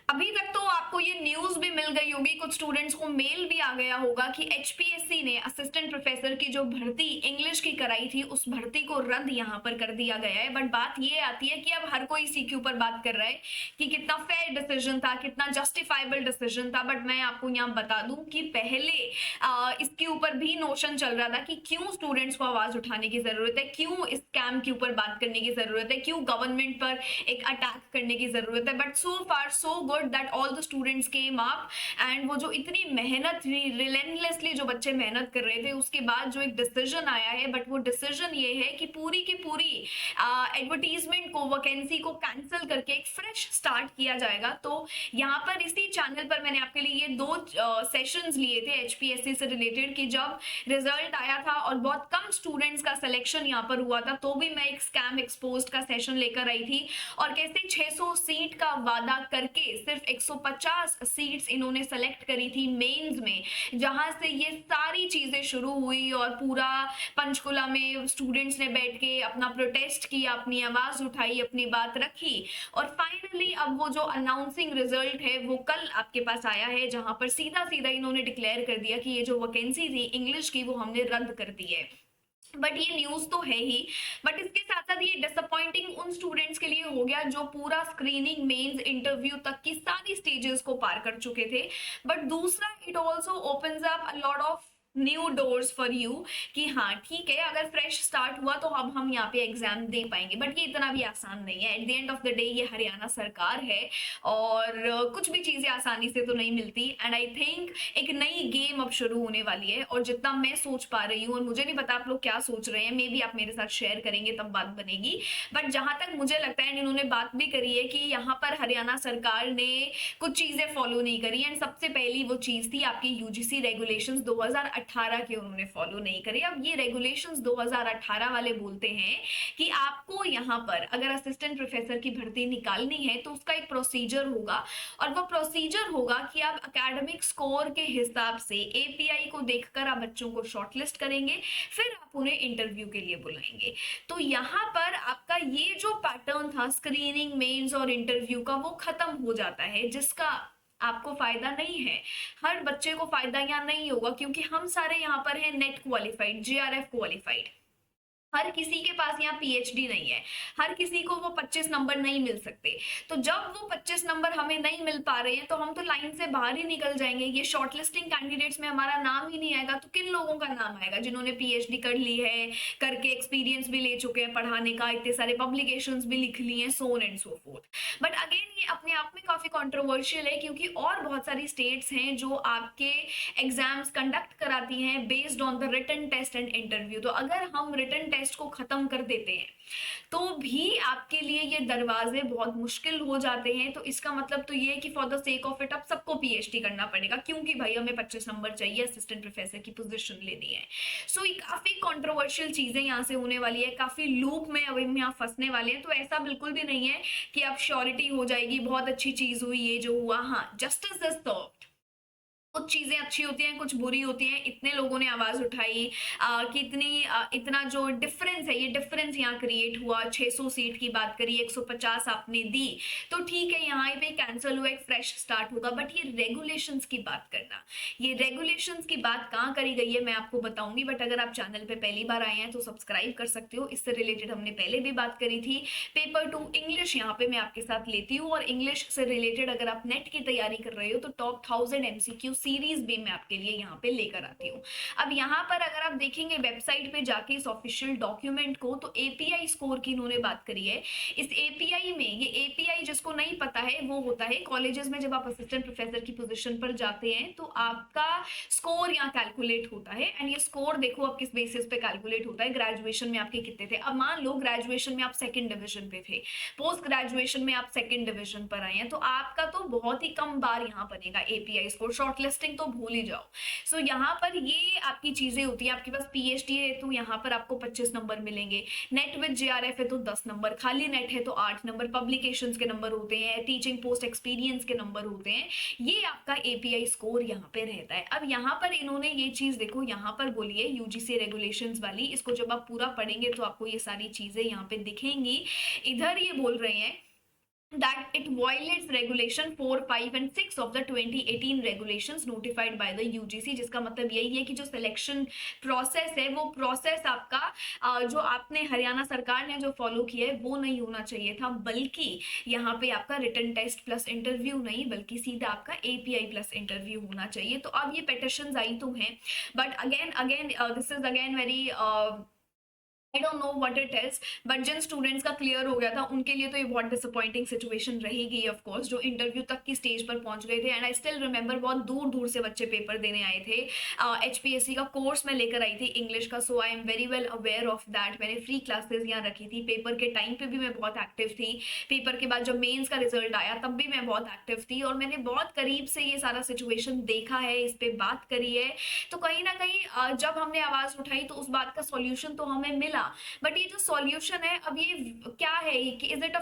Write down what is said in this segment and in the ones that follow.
अभी तक तो आपको ये न्यूज़ भी मिल गई होगी, कुछ स्टूडेंट्स को मेल भी आ गया होगा कि एचपीएससी ने असिस्टेंट प्रोफेसर की जो भर्ती इंग्लिश की कराई थी, उस भर्ती को रद्द यहाँ पर कर दिया गया है। बट बात ये आती है कि अब हर कोई इसी के ऊपर बात कर रहा है कि कितना फेयर डिसीजन था, कितना जस्टिफाइबल डिसीजन था। बट मैं आपको यहाँ बता दूं कि पहले इसके ऊपर भी नोशन चल रहा था कि क्यों स्टूडेंट्स को आवाज उठाने की जरूरत है, क्यों इस स्कैम के ऊपर बात करने की जरूरत है, क्यों गवर्नमेंट पर एक अटैक करने की जरूरत है। But so far so good that all the students came up and वो जो इतनी मेहनत रिलेंटलेसली जो बच्चे मेहनत कर रहे थे, उसके बाद जो एक डिसीजन आया है, बट वो डिसीजन ये है कि पूरी की पूरी एडवर्टीजमेंट को, वैकेंसी को कैंसिल करके एक फ्रेश स्टार्ट किया जाएगा। तो यहाँ पर इसी चैनल पर मैंने आपके लिए ये दो सेशंस लिए थे एचपीएससी से रिलेटेड कि जब रिजल्ट आया था और बहुत कम स्टूडेंट्स का सिलेक्शन यहाँ पर हुआ था, तो भी मैं एक स्कैम एक्सपोज्ड का सेशन लेकर आई थी और कैसे 600 सीट का वादा करके सिर्फ 150 सीट्स इन्होंने सेलेक्ट करी थी मेंस में, जहां से ये सारी चीजें शुरू हुई और पूरा पंचकुला में स्टूडेंट्स ने बैठ के अपना प्रोटेस्ट किया, अपनी आवाज उठाई, अपनी बात रखी और फाइनली अब वो जो अनाउंसिंग रिजल्ट है वो कल आपके पास आया है, जहां पर सीधा सीधा इन्होंने डिक्लेयर कर दिया कि ये जो वैकेंसी थी इंग्लिश की वो हमने रद्द कर दी है। बट ये न्यूज तो है ही, बट इसके साथ साथ ये डिसअपॉइंटिंग उन स्टूडेंट्स के लिए हो गया जो पूरा स्क्रीनिंग, मेंस, इंटरव्यू तक की सारी स्टेजेस को पार कर चुके थे। बट दूसरा, it also opens up a lot of new doors for you कि हाँ ठीक है, अगर फ्रेश स्टार्ट हुआ तो अब हम यहाँ पे एग्जाम दे पाएंगे। बट ये इतना भी आसान नहीं है। At the end of the day ये हरियाणा सरकार है और कुछ भी चीजें आसानी से तो नहीं मिलती। एंड आई थिंक एक नई गेम अब शुरू होने वाली है और जितना मैं सोच पा रही हूँ, और मुझे नहीं पता आप लोग क्या सोच रहे हैं, मे बी आप मेरे साथ शेयर करेंगे तब बात बनेगी। बट जहां तक मुझे लगता है, इन्होंने बात भी करी है कि यहाँ पर हरियाणा सरकार ने कुछ चीजें फॉलो नहीं करी। एंड सबसे पहली वो चीज थी आपकी यूजीसी रेगुलेशंस 2018 के, उन्होंने फॉलो नहीं करे। अब ये रेगुलेशंस 2018 वाले बोलते हैं कि आपको यहाँ पर अगर असिस्टेंट प्रोफेसर की भर्ती निकालनी है तो उसका एक प्रोसीजर होगा और वो प्रोसीजर होगा कि आप एकेडमिक स्कोर के हिसाब से एपीआई को देखकर आप बच्चों को शॉर्टलिस्ट करेंगे, फिर आप उन्हें इंटरव्यू के लिए बुलाएंगे। तो यहाँ पर आपका ये जो पैटर्न था स्क्रीनिंग, मेंस और इंटरव्यू का, वो खत्म हो जाता है, जिसका आपको फायदा नहीं है। हर बच्चे को फायदा यहाँ नहीं होगा क्योंकि हम सारे यहाँ पर हैं नेट क्वालिफाइड, जेआरएफ क्वालिफाइड। हर किसी के पास यहाँ पीएचडी नहीं है, हर किसी को वो 25 नंबर नहीं मिल सकते। तो जब वो 25 नंबर हमें नहीं मिल पा रहे हैं तो हम तो लाइन से बाहर ही निकल जाएंगे। ये शॉर्टलिस्टिंग कैंडिडेट्स में हमारा नाम ही नहीं आएगा। तो किन लोगों का नाम आएगा? जिन्होंने पीएचडी कर ली है, करके एक्सपीरियंस भी ले चुके हैं पढ़ाने का, इतने सारे पब्लिकेशंस भी लिख लिए हैं, so and so fourth. But again ये अपने आप में काफी कॉन्ट्रोवर्शियल है क्योंकि और बहुत सारी स्टेट्स हैं जो आपके एग्जाम्स कंडक्ट कराती हैं based on the written test and interview. तो अगर हम रिटन टेस्ट को खत्म कर देते हैं तो भी आपके लिए ये दरवाजे बहुत मुश्किल हो जाते हैं। तो इसका मतलब तो ये है कि for the sake of it अब सबको पीएचडी करना पड़ेगा क्योंकि भाई हमें 25 नंबर चाहिए, असिस्टेंट प्रोफेसर की पोजीशन लेनी है। सो ये काफी कंट्रोवर्शियल चीजें यहाँ से होने वाली है, काफी लूप में अब हम यहाँ फंसने वाले हैं। तो ऐसा बिल्कुल भी नहीं है कि अब श्योरिटी हो जाएगी, बहुत अच्छी चीज हुई ये जो हुआ। हाँ, जस्टिस इज सर्व्ड। कुछ चीजें अच्छी होती हैं, कुछ बुरी होती हैं। इतने लोगों ने आवाज उठाई कि इतना जो डिफरेंस है, ये डिफरेंस यहाँ क्रिएट हुआ। 600 सीट की बात करी, 150 आपने दी, तो ठीक है यहाँ पे कैंसिल हुआ, एक फ्रेश स्टार्ट होगा। बट ये रेगुलेशंस की बात करना, ये रेगुलेशंस की बात कहाँ करी गई है मैं आपको बताऊंगी। बट अगर आप चैनल पे पहली बार आए हैं तो सब्सक्राइब कर सकते हो। इससे रिलेटेड हमने पहले भी बात करी थी। पेपर 2 इंग्लिश यहाँ पे मैं आपके साथ लेती हूँ और इंग्लिश से रिलेटेड अगर आप नेट की तैयारी कर रहे हो तो टॉप 1000 एमसीक्यू सीरीज भी मैं आपके लिए यहाँ पे लेकर आती हूँ। अब यहाँ पर अगर आप देखेंगे वेबसाइट पे जाके इस ऑफिशियल डॉक्यूमेंट को, तो एपीआई स्कोर की इन्होंने बात करी है। इस एपीआई में, ये एपीआई जिसको नहीं पता है, वो होता है कॉलेजेस में जब आप असिस्टेंट प्रोफेसर की पोजीशन पर जाते हैं तो आपका स्कोर यहाँ कैलकुलेट होता है। एंड ये स्कोर देखो अब किस बेसिस पे कैलकुलेट होता है। ग्रेजुएशन में आपके कितने थे? अब मान लो ग्रेजुएशन में आप सेकंड डिवीजन पे थे, पोस्ट ग्रेजुएशन में आप सेकंड डिवीजन पर आए हैं, तो आपका तो बहुत ही कम बार यहाँ बनेगा एपीआई स्कोर। शॉर्टलिस्टिंग तो भूल ही जाओ। सो यहाँ पर ये आपकी चीजें होती है। आपके पास पीएचडी है तो यहाँ पर आपको 25 नंबर मिलेंगे, नेट विद जेआरएफ है तो 10 नंबर, खाली नेट है तो 8 नंबर, पब्लिकेशंस के नंबर होते हैं, टीचिंग पोस्ट एक्सपीरियंस के नंबर होते हैं। ये आपका एपीआई स्कोर यहाँ पे रहता है। अब यहाँ पर इन्होंने ये चीज देखो, यहाँ पर बोली है यूजीसी रेगुलेशंस वाली, इसको जब आप पूरा पढ़ेंगे तो आपको ये सारी चीजें यहाँ पे दिखेंगी। इधर ये बोल रहे हैं that it violates regulation 4, 5 and 6 of the 2018 regulations notified by the UGC, जिसका मतलब यही है कि जो सिलेक्शन प्रोसेस है वो प्रोसेस आपका जो आपने हरियाणा सरकार ने जो फॉलो किया है वो नहीं होना चाहिए था, बल्कि यहाँ पे आपका रिटन टेस्ट प्लस इंटरव्यू नहीं बल्कि सीधा आपका API प्लस इंटरव्यू होना चाहिए। तो अब ये पेटिशंस आई तो हैं, but again again this is again very I don't know what it is, but जिन स्टूडेंट्स का क्लियर हो गया था उनके लिए तो ये बहुत डिसअपॉइंटिंग सिचुएशन रहेगी ऑफ कोर्स, जो इंटरव्यू तक की स्टेज पर पहुंच गए थे। एंड आई स्टिल रिमेंबर बहुत दूर दूर से बच्चे पेपर देने आए थे। HPSC का कोर्स मैं लेकर आई थी इंग्लिश का, so I am very well aware of that. मैंने फ्री क्लासेस यहाँ रखी थी, पेपर के टाइम पे भी मैं बहुत एक्टिव थी, पेपर के बाद जब मेन्स का रिजल्ट आया तब भी मैं बहुत एक्टिव थी, और मैंने बहुत करीब से ये सारा सिचुएशन देखा है, इस पर बात करी है। तो कहीं ना कहीं जब हमने आवाज उठाई तो उस बात का सॉल्यूशन तो हमें मिला, बट ये जो सॉल्यूशन है अब ये क्या है कि is it a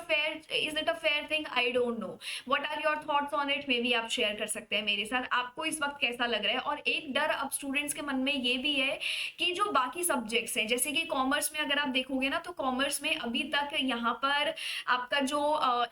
fair thing, I don't know. What are your thoughts on it, maybe आप शेयर कर सकते हैं मेरे साथ, आपको इस वक्त कैसा लग रहा है। और एक डर अब स्टूडेंट्स के मन में ये भी है कि जो बाकी सब्जेक्ट्स हैं, जैसे कि कॉमर्स में अगर आप देखोगे ना, तो कॉमर्स में अभी तक यहाँ पर आपका जो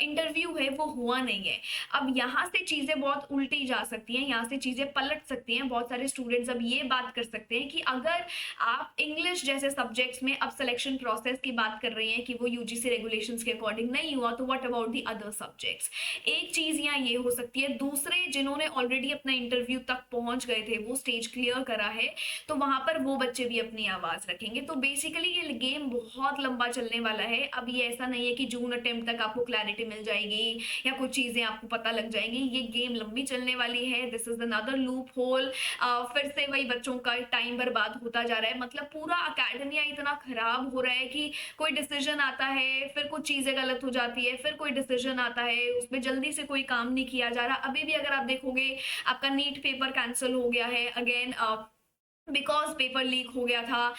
इंटरव्यू है वो हुआ नहीं है। अब यहाँ से चीजें बहुत उल्टी जा सकती हैं, यहाँ से चीजें पलट सकती हैं। बहुत सारे स्टूडेंट्स अब ये बात कर सकते हैं कि अगर आप इंग्लिश जैसे सब्जेक्ट्स में अब सिलेक्शन प्रोसेस की बात कर रही हैं कि वो यूजीसी रेगुलेशंस के अकॉर्डिंग नहीं हुआ, तो what about the other subjects. एक चीज यहाँ ये हो सकती है, दूसरे जिन्होंने ऑलरेडी अपना इंटरव्यू तक पहुंच गए थे, वो स्टेज क्लियर करा है, तो वहां पर वो बच्चे भी अपनी आवाज रखेंगे। तो बेसिकली ये गेम बहुत लंबा चलने वाला है। अब ये ऐसा नहीं है कि जून अटेम्प्ट तक आपको क्लैरिटी मिल जाएगी या कुछ चीजें आपको पता लग जाएंगी, ये गेम लंबी चलने वाली है। This is another loop hole. फिर से वही बच्चों का टाइम बर्बाद होता जा रहा है। मतलब पूरा अकेडमिया इतना खराब हो रहा है कि कोई डिसीजन आता है, फिर कुछ चीजें गलत हो जाती है, फिर कोई डिसीजन आता है, उसमें जल्दी से कोई काम नहीं किया जा रहा। अभी भी अगर आप देखोगे, आपका नीट पेपर कैंसिल हो गया है अगेन बिकॉज पेपर लीक हो गया था।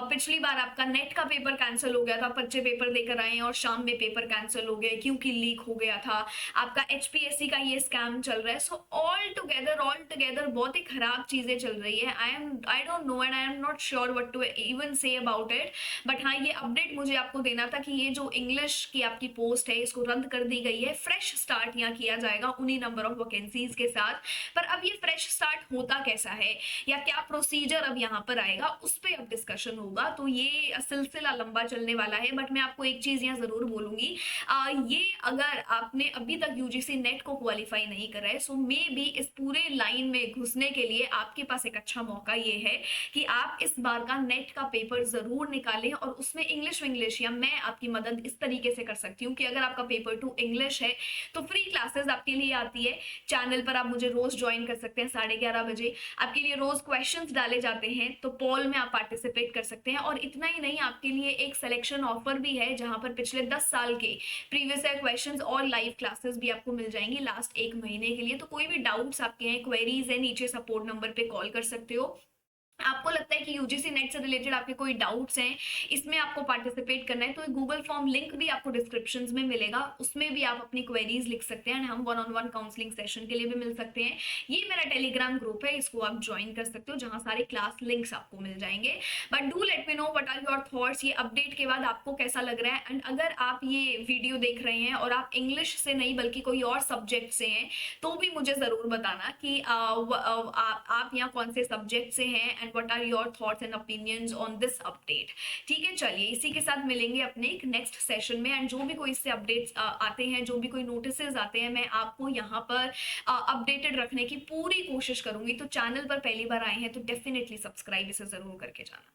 पिछली बार आपका नेट का पेपर कैंसिल हो गया था, बच्चे पेपर देकर आए और शाम में पेपर कैंसिल हो गए क्योंकि लीक हो गया था। आपका HPSC का ये स्कैम चल रहा है। सो ऑल टुगेदर बहुत ही खराब चीजें चल रही है। I don't know and I am not sure what to even say about it, but हाँ, ये अपडेट मुझे आपको देना था कि ये जो इंग्लिश की आपकी पोस्ट है इसको रद्द कर दी गई है। फ्रेश स्टार्ट यहाँ किया जाएगा उन्हीं नंबर ऑफ वैकेंसीज के साथ। पर अब ये फ्रेश स्टार्ट होता कैसा है या क्या प्रोसीजर अब यहाँ पर आएगा, उस पर अब डिस्कशन होगा। तो ये सिलसिला लंबा चलने वाला है। बट मैं आपको एक चीज यहाँ जरूर बोलूंगी, ये अगर आपने अभी तक यूजीसी नेट को क्वालिफाई नहीं करा है, सो मे बी इस पूरे लाइन में घुसने के लिए आपके पास एक अच्छा मौका ये है कि आप इस बार का नेट का पेपर जरूर निकालें, और उसमें इंग्लिश या मैं आपकी मदद इस तरीके से कर सकती हूँ कि अगर आपका पेपर 2 इंग्लिश है तो फ्री क्लासेस आपके लिए आती है चैनल पर। आप मुझे रोज ज्वाइन कर सकते हैं 11:30 बजे। आपके लिए रोज क्वेश्चंस डाले जाते हैं, तो पोल में आप पार्टिसिपेट कर सकते हैं। और इतना ही नहीं, आपके लिए एक सिलेक्शन ऑफर भी है जहां पर पिछले 10 साल के प्रीवियस ईयर क्वेश्चंस और लाइव क्लासेस भी आपको मिल जाएंगी लास्ट 1 महीने के लिए। तो कोई भी डाउट्स आपके हैं, क्वेरीज है, नीचे सपोर्ट नंबर पे कॉल कर सकते हो। आपको लगता है कि यूजीसी नेट से रिलेटेड आपके कोई डाउट्स हैं, इसमें आपको पार्टिसिपेट करना है, तो एक गूगल फॉर्म लिंक भी आपको डिस्क्रिप्शन में मिलेगा, उसमें भी आप अपनी क्वेरीज लिख सकते हैं। हम 1-on-1 काउंसलिंग सेशन के लिए भी मिल सकते हैं। ये मेरा टेलीग्राम ग्रुप है, इसको आप ज्वाइन कर सकते हो, जहां सारे क्लास लिंक्स आपको मिल जाएंगे। But do let me know what are your thoughts, ये अपडेट के बाद आपको कैसा लग रहा है। एंड अगर आप ये वीडियो देख रहे हैं और आप इंग्लिश से नहीं बल्कि कोई और सब्जेक्ट से हैं, तो भी मुझे जरूर बताना कि आप यहाँ कौन से सब्जेक्ट से हैं and what are your thoughts and opinions on this update. ठीक है, चलिए इसी के साथ मिलेंगे अपने एक नेक्स्ट सेशन में। एंड जो भी कोई इससे अपडेट्स आते हैं, जो भी कोई नोटिसेस आते हैं, मैं आपको यहाँ पर अपडेटेड रखने की पूरी कोशिश करूंगी। तो चैनल पर पहली बार आए हैं तो डेफिनेटली सब्सक्राइब इसे जरूर करके जाना।